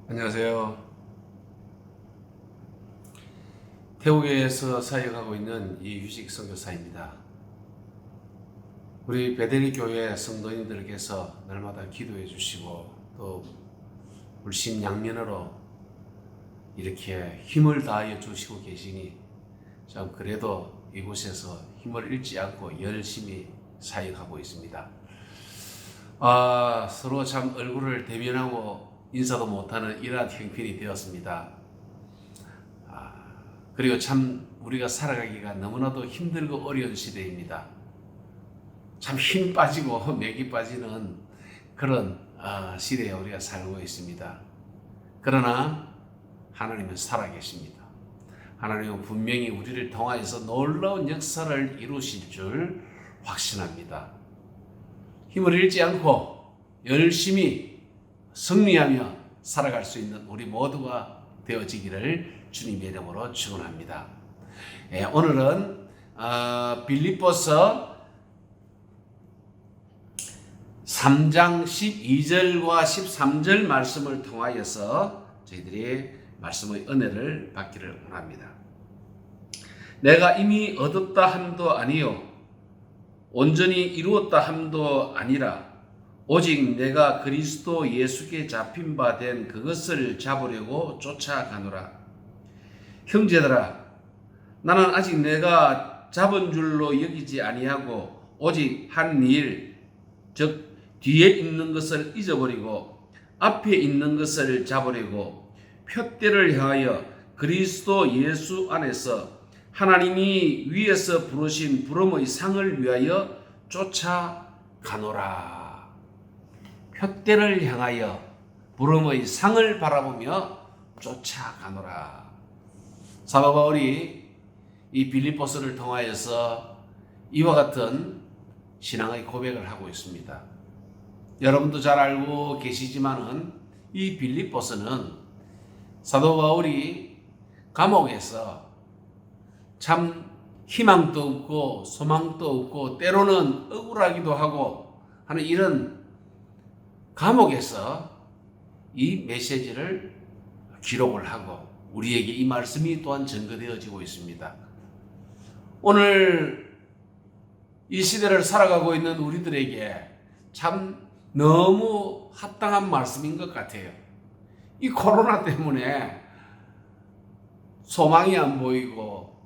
안녕하세요. 태국에서 사역하고 있는 이유식 선교사입니다. 우리 베델리 교회 성도님들께서 날마다 기도해 주시고 또 물심양면으로 이렇게 힘을 다하여 주시고 계시니 참 그래도 이곳에서 힘을 잃지 않고 열심히 사역하고 있습니다. 서로 참 얼굴을 대면하고 인사도 못하는 이러한 형편이 되었습니다. 그리고 참 우리가 살아가기가 너무나도 힘들고 어려운 시대입니다. 참 힘 빠지고 맥이 빠지는 그런 시대에 우리가 살고 있습니다. 그러나 하나님은 살아계십니다. 하나님은 분명히 우리를 통하여서 놀라운 역사를 이루실 줄 확신합니다. 힘을 잃지 않고 열심히 승리하며 살아갈 수 있는 우리 모두가 되어지기를 주님의 이름으로 축원합니다. 오늘은 빌립보서 3장 12절과 13절 말씀을 통하여서 저희들이 말씀의 은혜를 받기를 원합니다. 내가 이미 얻었다 함도 아니요 온전히 이루었다 함도 아니라 오직 내가 그리스도 예수께 잡힌 바 된 그것을 잡으려고 쫓아가노라. 형제들아, 나는 아직 내가 잡은 줄로 여기지 아니하고 오직 한 일, 즉 뒤에 있는 것을 잊어버리고 앞에 있는 것을 잡으려고 표대를 향하여 그리스도 예수 안에서 하나님이 위에서 부르신 부름의 상을 위하여 쫓아가노라. 표대를 향하여 부름의 상을 바라보며 쫓아가노라. 사도 바울이 이 빌립보서를 통하여서 이와 같은 신앙의 고백을 하고 있습니다. 여러분도 잘 알고 계시지만은 이 빌립보서는 사도 바울이 감옥에서 참 희망도 없고 소망도 없고 때로는 억울하기도 하고 하는 이런 감옥에서 이 메시지를 기록을 하고 우리에게 이 말씀이 또한 전거되어지고 있습니다. 오늘 이 시대를 살아가고 있는 우리들에게 참 너무 합당한 말씀인 것 같아요. 이 코로나 때문에 소망이 안 보이고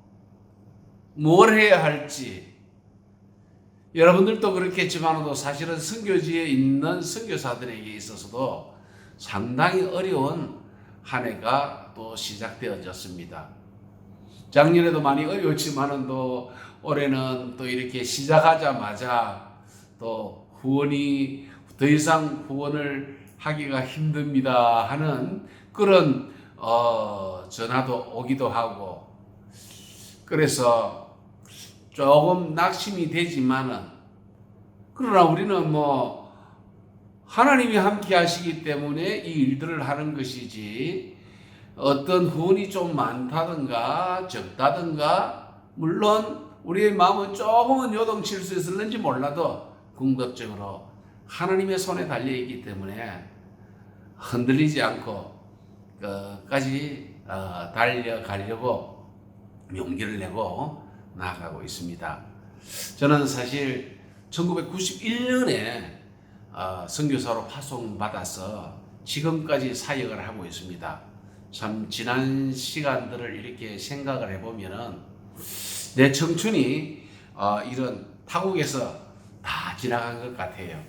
뭘 해야 할지 여러분들도 그렇겠지만도 사실은 선교지에 있는 선교사들에게 있어서도 상당히 어려운 한 해가 또 시작되어졌습니다. 작년에도 많이 어려웠지만은 또 올해는 또 이렇게 시작하자마자 또 후원이 더 이상 후원을 하기가 힘듭니다 하는 그런 전화도 오기도 하고 그래서 조금 낙심이 되지만은 그러나 우리는 하나님이 함께 하시기 때문에 이 일들을 하는 것이지 어떤 후원이 좀 많다든가 적다든가 물론 우리의 마음은 조금은 요동칠 수 있을는지 몰라도 궁극적으로 하나님의 손에 달려있기 때문에 흔들리지 않고 끝까지 달려가려고 용기를 내고 나아가고 있습니다. 저는 사실 1991년에 선교사로 파송받아서 지금까지 사역을 하고 있습니다. 참 지난 시간들을 이렇게 생각을 해보면은 내 청춘이 이런 타국에서 다 지나간 것 같아요.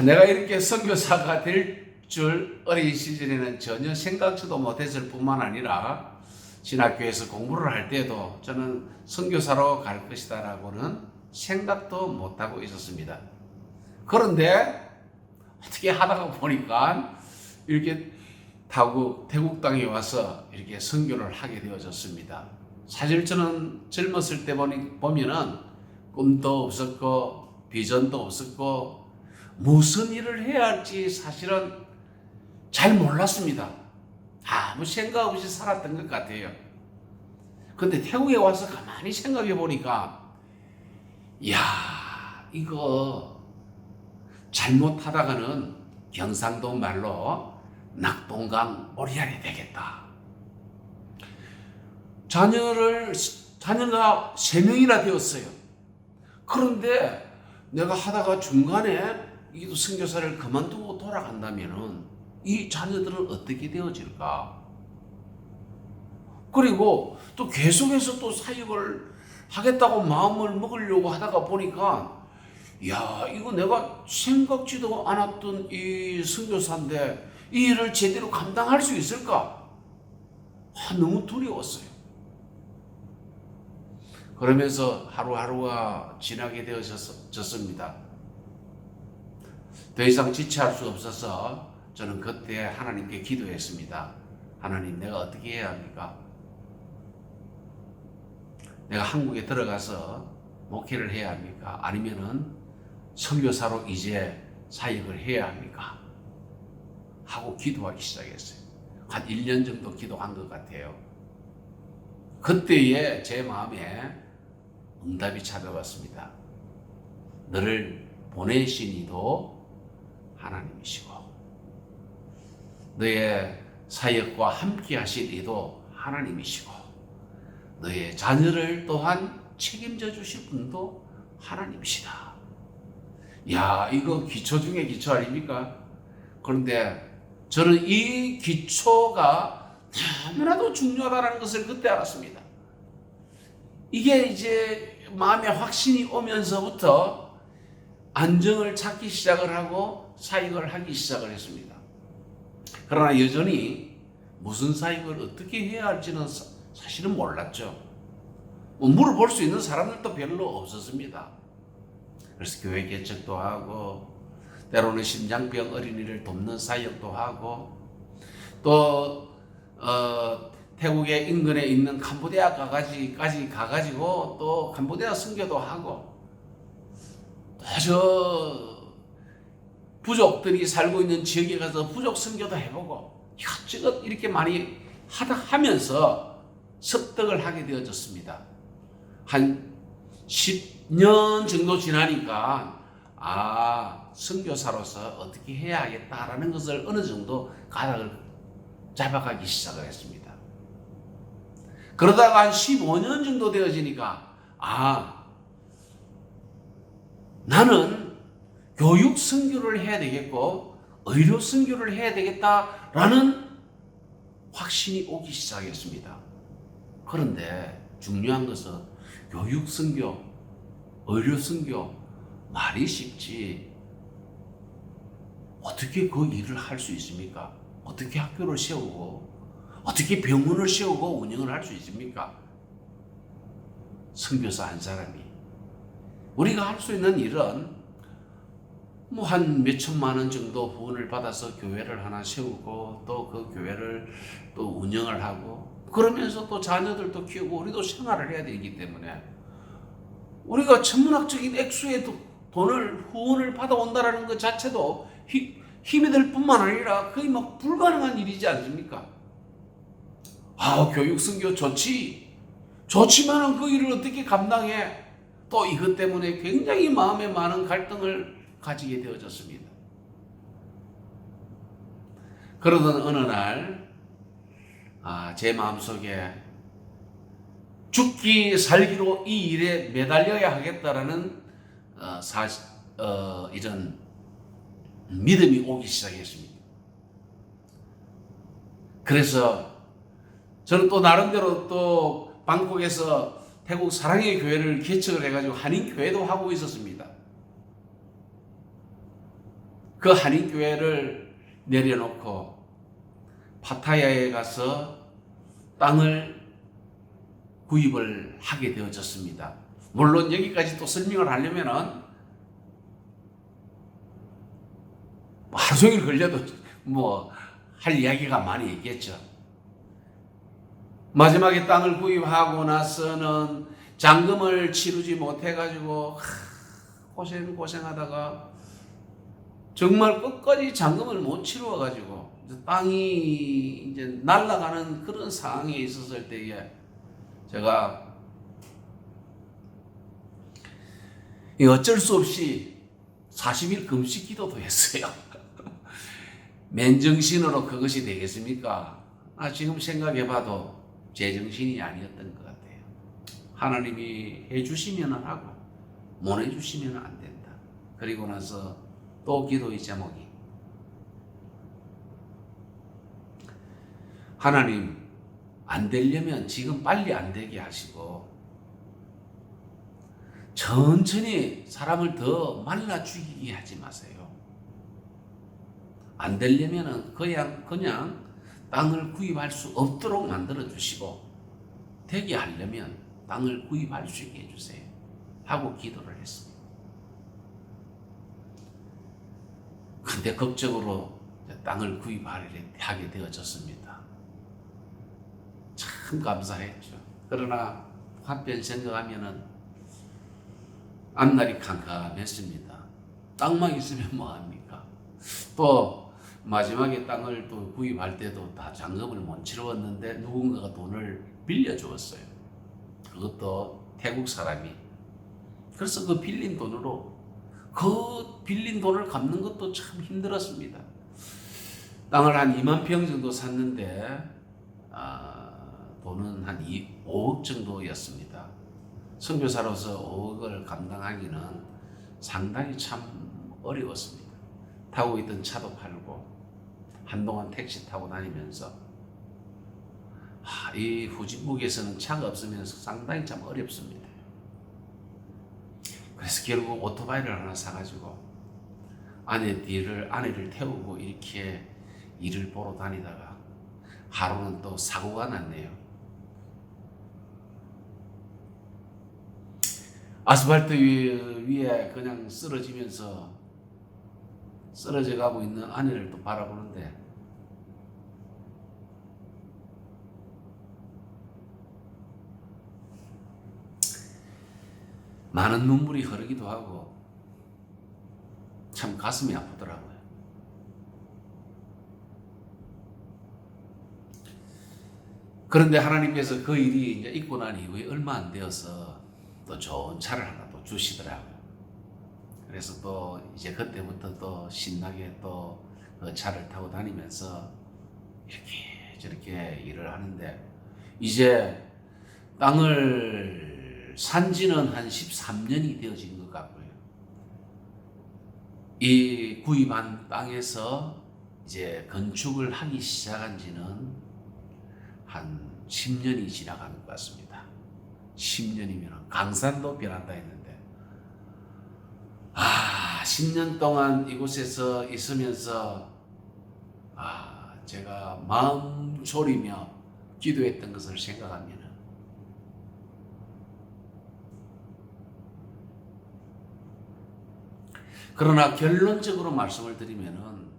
내가 이렇게 선교사가 될 줄 어린 시절에는 전혀 생각지도 못했을 뿐만 아니라 신학교에서 공부를 할 때도 저는 선교사로 갈 것이다 라고는 생각도 못하고 있었습니다. 그런데 어떻게 하다가 보니까 이렇게 태국 땅에 와서 이렇게 선교를 하게 되어졌습니다. 사실 저는 젊었을 때 보면은 꿈도 없었고 비전도 없었고 무슨 일을 해야 할지 사실은 잘 몰랐습니다. 아무 생각 없이 살았던 것 같아요. 근데 태국에 와서 가만히 생각해 보니까 이야 이거 잘못하다가는 경상도 말로 낙동강 오리알이 되겠다. 자녀가 3명이나 되었어요. 그런데 내가 하다가 중간에 이 선교사를 그만두고 돌아간다면은 이 자녀들은 어떻게 되어질까? 그리고 또 계속해서 또 사역을 하겠다고 마음을 먹으려고 하다가 보니까, 야, 이거 내가 생각지도 않았던 이 선교사인데 이 일을 제대로 감당할 수 있을까? 너무 두려웠어요. 그러면서 하루하루가 지나게 되어졌습니다. 더 이상 지체할 수 없어서 저는 그때 하나님께 기도했습니다. 하나님, 내가 어떻게 해야 합니까? 내가 한국에 들어가서 목회를 해야 합니까? 아니면은 선교사로 이제 사역을 해야 합니까? 하고 기도하기 시작했어요. 한 1년 정도 기도한 것 같아요. 그때에 제 마음에 응답이 찾아왔습니다. 너를 보내신 이도 하나님이시고 너의 사역과 함께 하실 이도 하나님이시고 너의 자녀를 또한 책임져 주실 분도 하나님이시다. 야, 이거 기초 중에 기초 아닙니까? 그런데 저는 이 기초가 너무나도 중요하다는 것을 그때 알았습니다. 이게 이제 마음에 확신이 오면서부터 안정을 찾기 시작을 하고 사역을 하기 시작을 했습니다. 그러나 여전히 무슨 사역을 어떻게 해야 할지는 사실은 몰랐죠. 물어볼 수 있는 사람들도 별로 없었습니다. 그래서 교회 개척도 하고 때로는 심장병 어린이를 돕는 사역도 하고 또 태국의 인근에 있는 캄보디아까지 가가지고 또 캄보디아 선교도 하고 또 저 부족들이 살고 있는 지역에 가서 부족 선교도 해보고 이것저것 이렇게 많이 하면서 습득을 하게 되어졌습니다. 한 10년 정도 지나니까 선교사로서 어떻게 해야 하겠다라는 것을 어느 정도 가닥을 잡아가기 시작을 했습니다. 그러다가 한 15년 정도 되어지니까 나는 교육 선교를 해야 되겠고 의료 선교를 해야 되겠다라는 확신이 오기 시작했습니다. 그런데 중요한 것은 교육 선교, 의료 선교 말이 쉽지 어떻게 그 일을 할 수 있습니까? 어떻게 학교를 세우고 어떻게 병원을 세우고 운영을 할 수 있습니까? 선교사 한 사람이. 우리가 할 수 있는 일은 한 몇천만 원 정도 후원을 받아서 교회를 하나 세우고 또 그 교회를 또 운영을 하고 그러면서 또 자녀들도 키우고 우리도 생활을 해야 되기 때문에 우리가 천문학적인 액수의 돈을 후원을 받아온다는 것 자체도 힘이 들 뿐만 아니라 거의 막 불가능한 일이지 않습니까? 교육 선교 좋지만은 그 일을 어떻게 감당해? 또 이것 때문에 굉장히 마음에 많은 갈등을 가지게 되어졌습니다. 그러던 어느 날 제 마음속에 죽기 살기로 이 일에 매달려야 하겠다라는 이런 믿음이 오기 시작했습니다. 그래서 저는 또 나름대로 또 방콕에서 태국 사랑의 교회를 개척을 해가지고 한인교회도 하고 있었습니다. 그 한인교회를 내려놓고 파타야에 가서 땅을 구입을 하게 되어졌습니다. 물론 여기까지 또 설명을 하려면은 하루 종일 걸려도 할 이야기가 많이 있겠죠. 마지막에 땅을 구입하고 나서는 잔금을 치르지 못해가지고 고생하다가 정말 끝까지 잔금을 못 치루어가지고 땅이 이제 날아가는 그런 상황에 있었을 때에 제가 어쩔 수 없이 40일 금식 기도도 했어요. 맨정신으로 그것이 되겠습니까? 지금 생각해봐도 제정신이 아니었던 것 같아요. 하나님이 해주시면 하고 못 해주시면 안 된다. 그리고 나서 또 기도의 제목이 하나님 안 되려면 지금 빨리 안 되게 하시고 천천히 사람을 더 말라 죽이게 하지 마세요. 안 되려면 그냥 땅을 구입할 수 없도록 만들어 주시고 되게 하려면 땅을 구입할 수 있게 해주세요 하고 기도를 했습니다. 근데 극적으로 땅을 구입하게 되어졌습니다. 참 감사했죠. 그러나 한편 생각하면은 앞날이 캄캄했습니다. 땅만 있으면 뭐합니까? 또 마지막에 땅을 또 구입할 때도 다 잔금을 못 치러왔는데 누군가가 돈을 빌려주었어요. 그것도 태국 사람이. 그래서 그 빌린 돈으로 그 빌린 돈을 갚는 것도 참 힘들었습니다. 땅을 한 2만 평 정도 샀는데 돈은 한 5억 정도였습니다. 선교사로서 5억을 감당하기는 상당히 참 어려웠습니다. 타고 있던 차도 팔고 한동안 택시 타고 다니면서 이 후진국에서는 차가 없으면 상당히 참 어렵습니다. 그래서 결국 오토바이를 하나 사가지고 아내를 태우고 이렇게 일을 보러 다니다가 하루는 또 사고가 났네요. 아스팔트 위에 그냥 쓰러져 가고 있는 아내를 또 바라보는데 많은 눈물이 흐르기도 하고 참 가슴이 아프더라고요. 그런데 하나님께서 그 일이 이제 있고 난 이후에 얼마 안 되어서 또 좋은 차를 하나 또 주시더라고요. 그래서 또 이제 그때부터 또 신나게 또 그 차를 타고 다니면서 이렇게 저렇게 일을 하는데 이제 땅을 산 지는 한 13년이 되어진 것 같고요. 이 구입한 땅에서 이제 건축을 하기 시작한 지는 한 10년이 지나간 것 같습니다. 10년이면 강산도 변한다 했는데 10년 동안 이곳에서 있으면서 제가 마음 졸이며 기도했던 것을 생각하면 그러나 결론적으로 말씀을 드리면은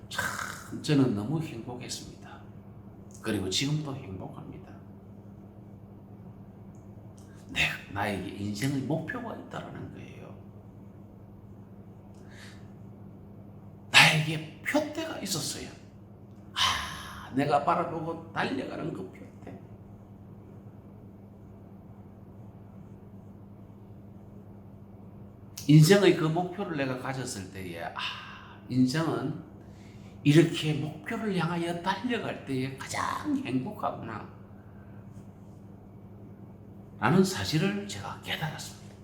참 저는 너무 행복했습니다. 그리고 지금도 행복합니다. 나에게 인생의 목표가 있다는 거예요. 나에게 표대가 있었어요. 내가 바라보고 달려가는 그 표대. 인생의 그 목표를 내가 가졌을 때에 인생은 이렇게 목표를 향하여 달려갈 때에 가장 행복하구나 라는 사실을 제가 깨달았습니다.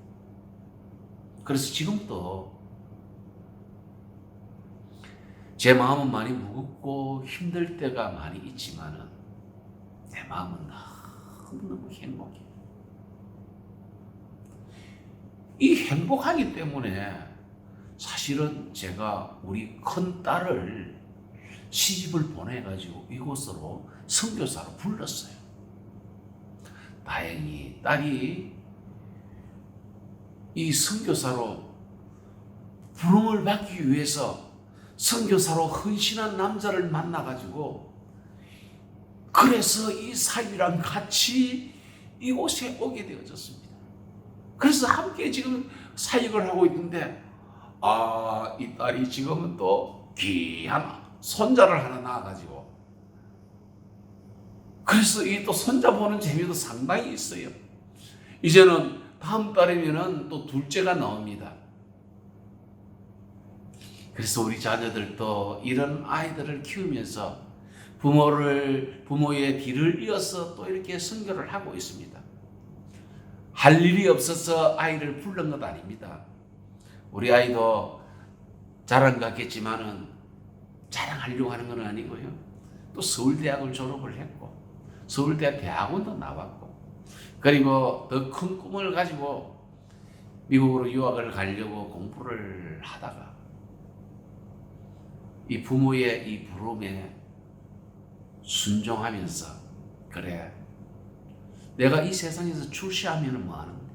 그래서 지금도 제 마음은 많이 무겁고 힘들 때가 많이 있지만은 내 마음은 너무너무 행복해. 이 행복하기 때문에 사실은 제가 우리 큰 딸을 시집을 보내가지고 이곳으로 선교사로 불렀어요. 다행히 딸이 이 선교사로 부름을 받기 위해서 선교사로 헌신한 남자를 만나가지고 그래서 이 사위랑 같이 이곳에 오게 되어졌습니다. 그래서 함께 지금 사역을 하고 있는데 이 딸이 지금은 또 귀한 손자를 하나 낳아가지고 그래서 이 또 손자 보는 재미도 상당히 있어요. 이제는 다음 달이면은 또 둘째가 나옵니다. 그래서 우리 자녀들도 이런 아이들을 키우면서 부모의 뒤를 이어서 또 이렇게 선교를 하고 있습니다. 할 일이 없어서 아이를 부른 것 아닙니다. 우리 아이도 자랑 같겠지만은 자랑하려고 하는 건 아니고요. 또 서울대학을 졸업을 했고 서울대 대학원도 나왔고 그리고 더 큰 꿈을 가지고 미국으로 유학을 가려고 공부를 하다가 이 부모의 이 부름에 순종하면서 그래 내가 이 세상에서 출세하면 뭐 하는데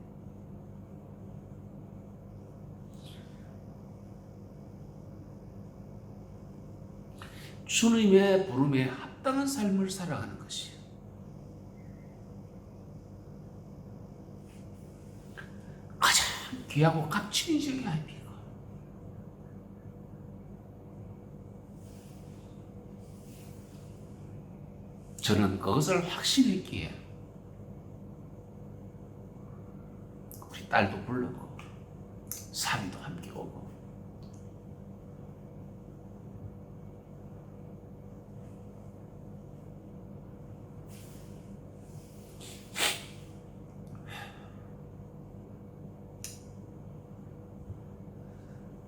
주님의 부름에 합당한 삶을 살아가는 것이에요. 가장 귀하고 값진 인생이 아닙니까? 저는 그것을 확신했기에 우리 딸도 부르고 사위도 함께 오고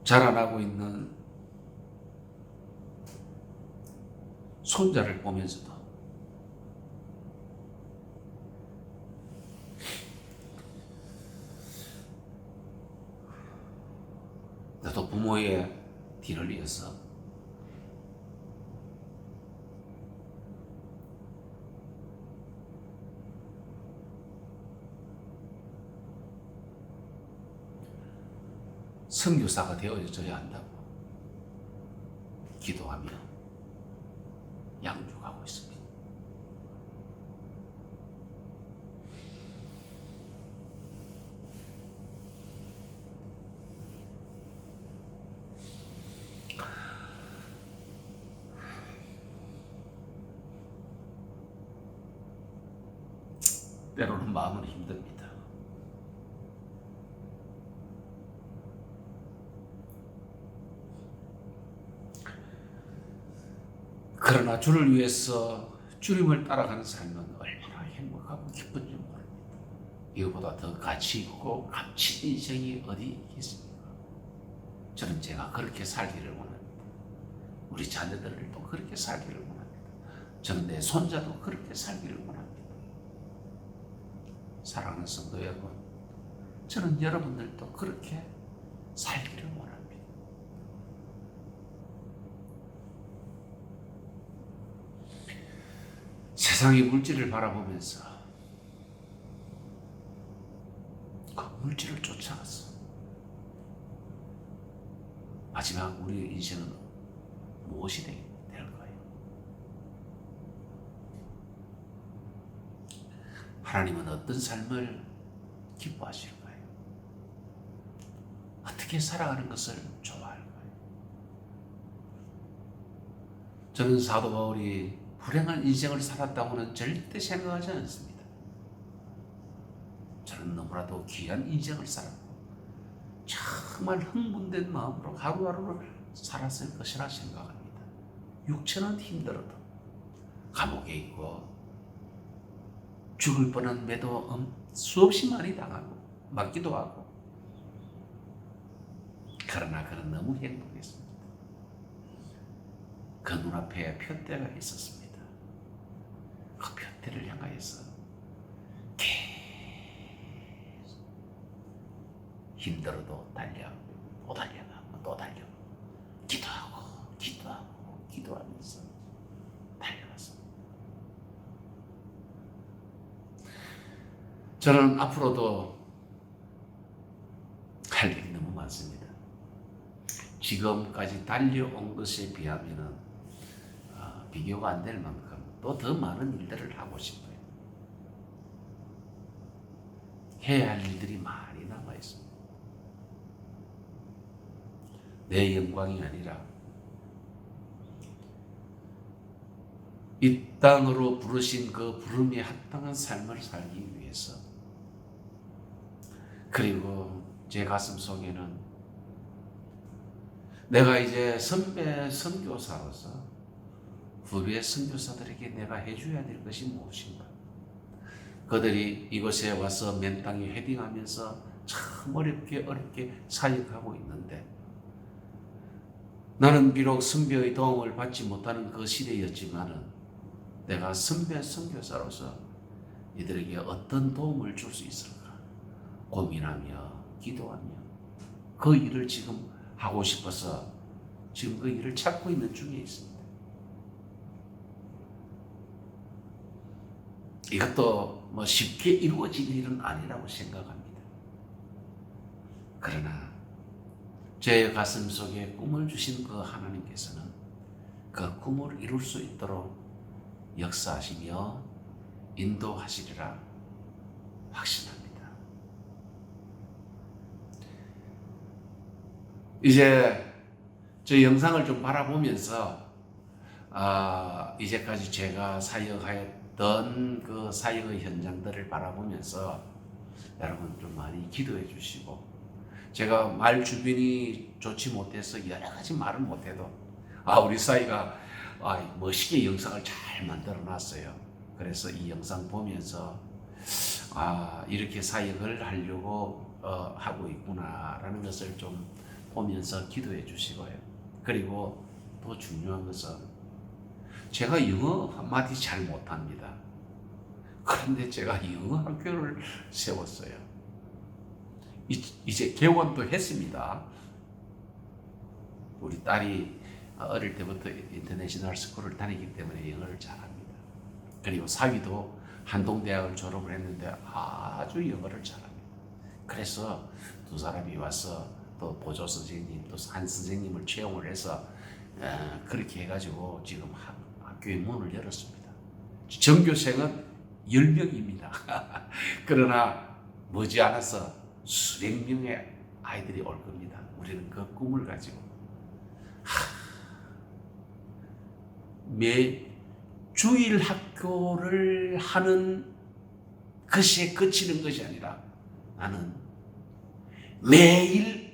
자라나고 있는 손자를 보면서도 나도 부모의 뒤를 이어서 선교사가 되어져야 한다고 기도하며 양육하고 있습니다. 때로는 마음은 힘듭니다. 그러나 주를 위해서 주님을 따라가는 삶은 얼마나 행복하고 기쁜지 모릅니다. 이거보다 더 가치 있고 값진 인생이 어디 있겠습니까? 저는 제가 그렇게 살기를 원합니다. 우리 자녀들도 그렇게 살기를 원합니다. 저는 내 손자도 그렇게 살기를 원합니다. 사랑하는 성도 여러분, 저는 여러분들도 그렇게 살기를 원합니다. 세상의 물질을 바라보면서 그 물질을 쫓아갔어. 마지막 우리의 인생은 무엇이 될까요? 하나님은 어떤 삶을 기뻐하실까요? 어떻게 살아가는 것을 좋아할까요? 저는 사도 바울이 불행한 인생을 살았다고는 절대 생각하지 않습니다. 저는 너무나도 귀한 인생을 살았고 정말 흥분된 마음으로 하루하루를 살았을 것이라 생각합니다. 육체는 힘들어도 감옥에 있고 죽을 뻔한 매도 수없이 많이 당하고 맞기도 하고 그러나 그는 너무 행복했습니다. 그 눈앞에 푯대가 있었습니다. 그 푯대를 향하여서 계속 힘들어도 또 달려가고 또 달려가고 기도하면서 달려갔습니다. 저는 앞으로도 할 일이 너무 많습니다. 지금까지 달려온 것에 비하면 비교가 안 될 만큼 또 더 많은 일들을 하고 싶어요. 해야 할 일들이 많이 남아 있습니다. 내 영광이 아니라 이 땅으로 부르신 그 부름에 합당한 삶을 살기 위해서 그리고 제 가슴 속에는 내가 이제 선배 선교사로서 후배 선교사들에게 내가 해줘야 될 것이 무엇인가? 그들이 이곳에 와서 맨 땅에 헤딩하면서 참 어렵게 사역하고 있는데, 나는 비록 선배의 도움을 받지 못하는 그 시대였지만은 내가 선배 선교사로서 이들에게 어떤 도움을 줄 수 있을까 고민하며 기도하며 그 일을 지금 하고 싶어서 지금 그 일을 찾고 있는 중에 있습니다. 이것도 뭐 쉽게 이루어질 일은 아니라고 생각합니다. 그러나 제 가슴 속에 꿈을 주신 그 하나님께서는 그 꿈을 이룰 수 있도록 역사하시며 인도하시리라 확신합니다. 이제 저 영상을 좀 바라보면서 이제까지 제가 사역하였던 그 사역의 현장들을 바라보면서 여러분 좀 많이 기도해 주시고, 제가 말 주변이 좋지 못해서 여러 가지 말을 못해도 우리 사이가 멋있게 영상을 잘 만들어 놨어요. 그래서 이 영상 보면서 이렇게 사역을 하려고 하고 있구나라는 것을 좀 보면서 기도해 주시고요. 그리고 더 중요한 것은 제가 영어 한마디 잘 못합니다. 그런데 제가 영어 학교를 세웠어요. 이제 개원도 했습니다. 우리 딸이 어릴 때부터 인터내셔널 스쿨을 다니기 때문에 영어를 잘합니다. 그리고 사위도 한동대학을 졸업을 했는데 아주 영어를 잘합니다. 그래서 두 사람이 와서 또 보조 선생님, 또 한 선생님을 채용을 해서 그렇게 해가지고 지금 학교의 문을 열었습니다. 전교생은 10명입니다. 그러나 머지않아서 수백 명의 아이들이 올 겁니다. 우리는 그 꿈을 가지고 매 주일 학교를 하는 것에 그치는 것이 아니라 나는 매일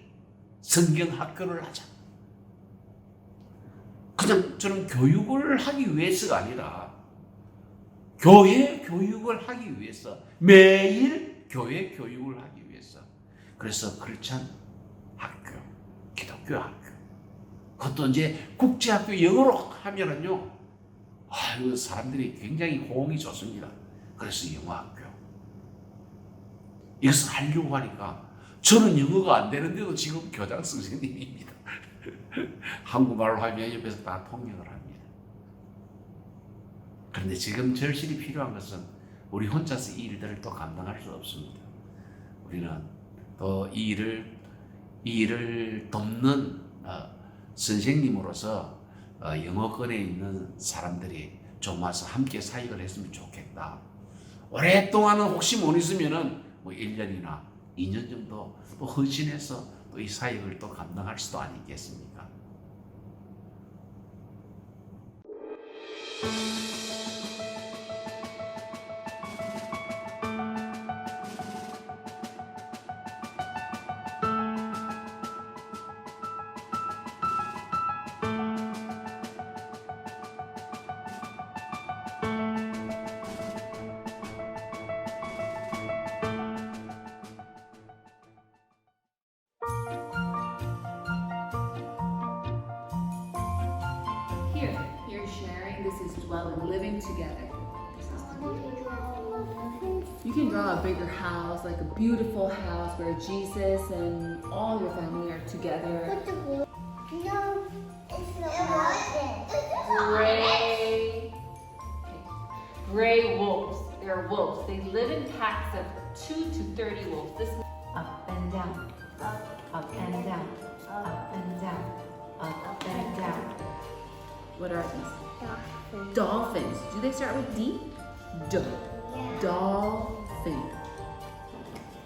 성경 학교를 하자. 그냥 저는 교육을 하기 위해서가 아니라 교회 교육을 하기 위해서, 매일 교회 교육을 하기 위해서. 그래서 크리스찬 학교, 기독교 학교, 그것도 이제 국제학교 영어로 하면은요, 사람들이 굉장히 호응이 좋습니다. 그래서 영어학교. 이것을 하려고 하니까 저는 영어가 안 되는데도 지금 교장 선생님입니다. 한국말로 하면 옆에서 다 통역을 합니다. 그런데 지금 절실히 필요한 것은 우리 혼자서 이 일들을 또 감당할 수 없습니다. 우리는 또 이 일을 돕는 선생님으로서 영어권에 있는 사람들이 좀 와서 함께 사역을 했으면 좋겠다. 오랫동안은 혹시 못 있으면은 뭐 1년이나 2년 정도 또 헌신해서 또 이 사역을 또 감당할 수도 아니겠습니까? Here sharing. This is dwelling, living together. You can draw a bigger house, like a beautiful house where Jesus and all your family are together. No, it's not. Gray wolves. They're wolves. They live in packs of 2 to 30 wolves. This is up and down, up and down, up and down, up and down. What are these? Dolphins. Do they start with D? Dolphin.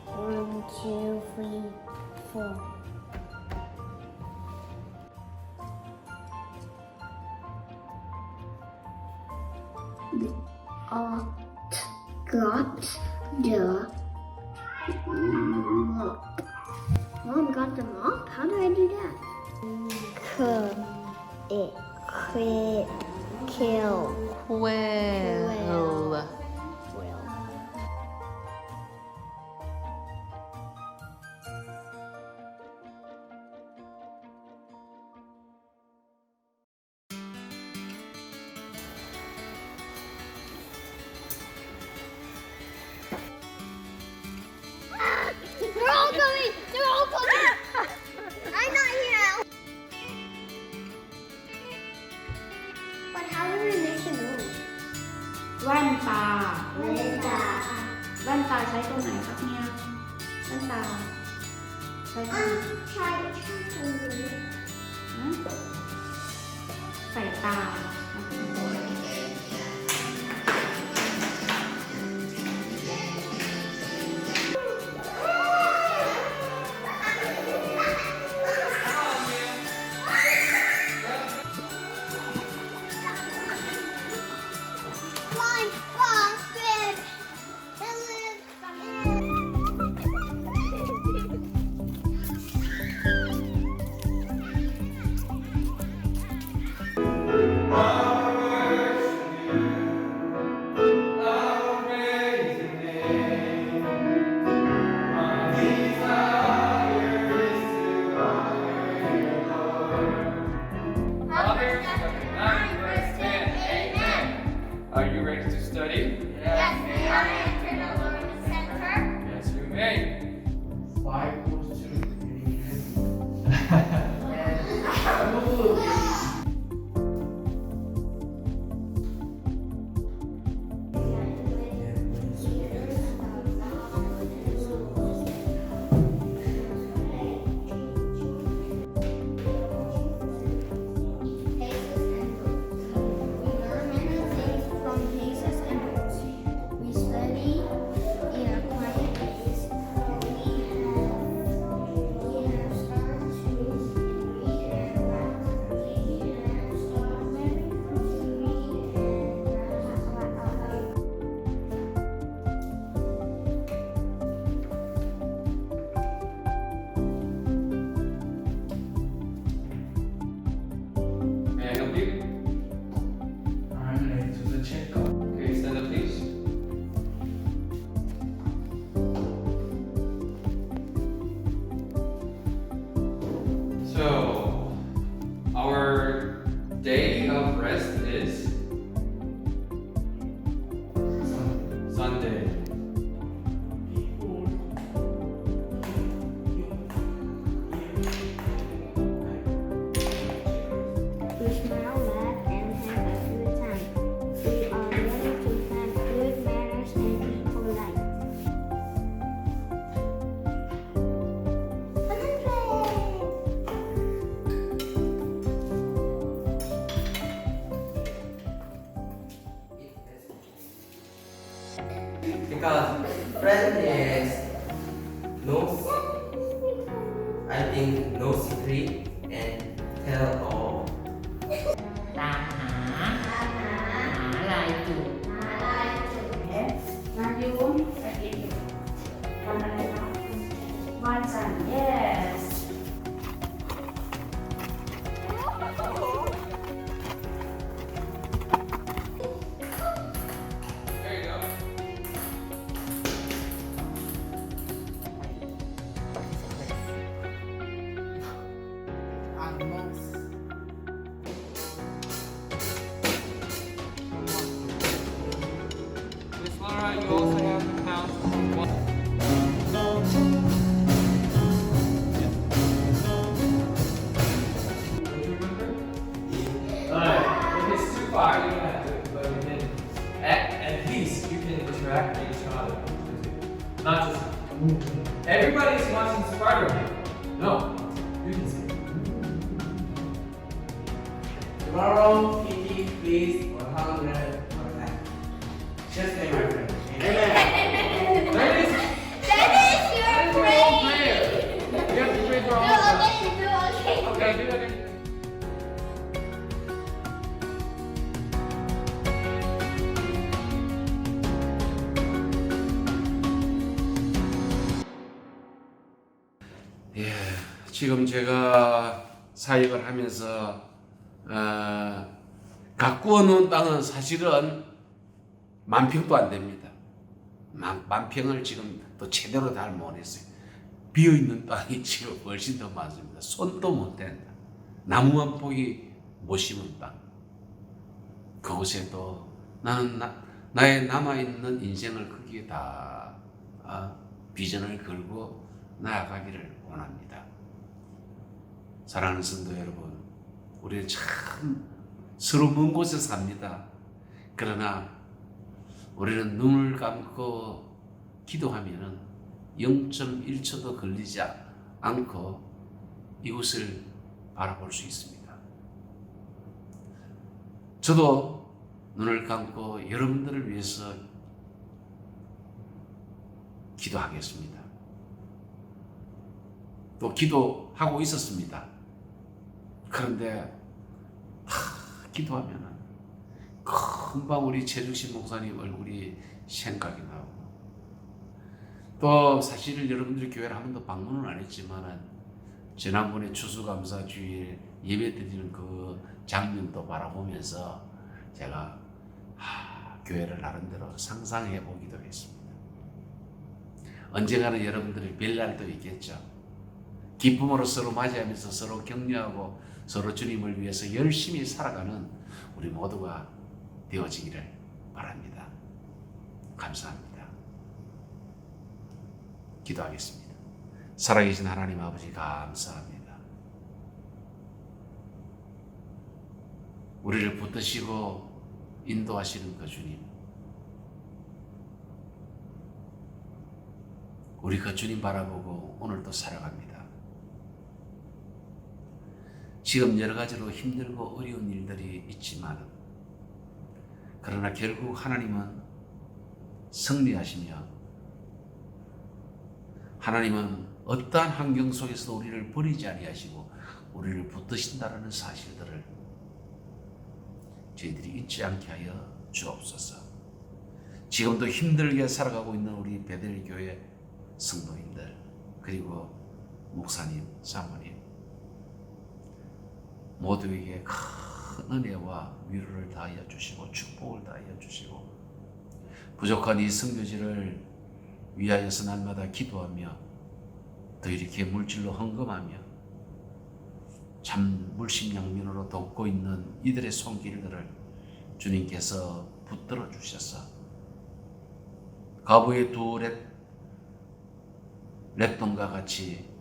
1, 2, 3, 4. Got the mop. Mom got the mop? How do I do that? Kill. Quill. They're all coming! They're all coming! I'm not here! But how do we make a noise? แว่นตา Linda. แว่นตาใช้ตรงไหนครับเนี่ยแว่นตาใช้ตรงไหน Try to move. ฮะใส่ตา Flying frogfish that live Are you ready to study? Yes, may I enter the learning center? Yes, you may. 'Cause friend is no, I think no secret and tell all. ตามหาลายจุดมาดูทำอะไรครับวาดสัน yes There you go. Miss Laura, you also have to count. Don't you remember? If it's too far, you don't have to. But within, at least you can interact with each other. Not just everybody's watching Spider-Man. No, you can say. Tomorrow, Kitty, please, 100%. Just say my friend. That is That is that is your your role brain! player. You have to play for all No, of us. okay, no, okay. Okay, do that again. 예, 지금 제가 사역을 하면서 가꾸어 놓은 땅은 사실은 만평도 안 됩니다. 만평을 지금 또 제대로 다 못 했어요. 비어있는 땅이 지금 훨씬 더 많습니다. 손도 못 댄다. 나무 한 폭이 못 심은 땅. 그곳에도 나는 나의 남아있는 인생을 거기에 다 비전을 걸고 나아가기를 원합니다. 사랑하는 성도 여러분, 우리는 참 서로 먼 곳에 삽니다. 그러나 우리는 눈을 감고 기도하면은 0.1초도 걸리지 않고 이곳을 바라볼 수 있습니다. 저도 눈을 감고 여러분들을 위해서 기도하겠습니다. 또 기도하고 있었습니다. 그런데 기도하면은 금방 우리 최중신 목사님 얼굴이 생각이 나고, 또 사실 여러분들이 교회를 한 번도 방문은 안 했지만은 지난번에 추수감사 주일 예배 드리는 그 장면도 바라보면서 제가 교회를 나름대로 상상해 보기도 했습니다. 언젠가는 여러분들이 뵐 날도 있겠죠. 기쁨으로 서로 맞이하면서 서로 격려하고 서로 주님을 위해서 열심히 살아가는 우리 모두가 되어지기를 바랍니다. 감사합니다. 기도하겠습니다. 살아계신 하나님 아버지 감사합니다. 우리를 붙드시고 인도하시는 그 주님, 우리 그 주님 바라보고 오늘도 살아갑니다. 지금 여러 가지로 힘들고 어려운 일들이 있지만, 그러나 결국 하나님은 승리하시며 하나님은 어떠한 환경 속에서도 우리를 버리지 아니하시고 우리를 붙드신다라는 사실들을 저희들이 잊지 않게 하여 주옵소서. 지금도 힘들게 살아가고 있는 우리 베델 교회 성도님들, 그리고 목사님, 사모님 모두에게 큰 은혜와 위로를 다하여 주시고 축복을 다하여 주시고, 부족한 이 선교지를 위하여서 날마다 기도하며 또 이렇게 물질로 헌금하며 참 물심양면으로 돕고 있는 이들의 손길들을 주님께서 붙들어 주셔서 가부의 두 랩돈과 같이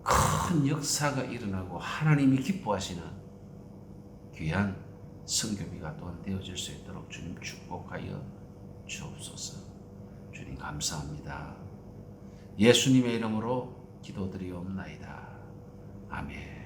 큰 역사가 일어나고 하나님이 기뻐하시는 귀한 선교비가 또한 되어질 수 있도록 주님 축복하여 주옵소서. 주님 감사합니다. 예수님의 이름으로 기도드리옵나이다. 아멘.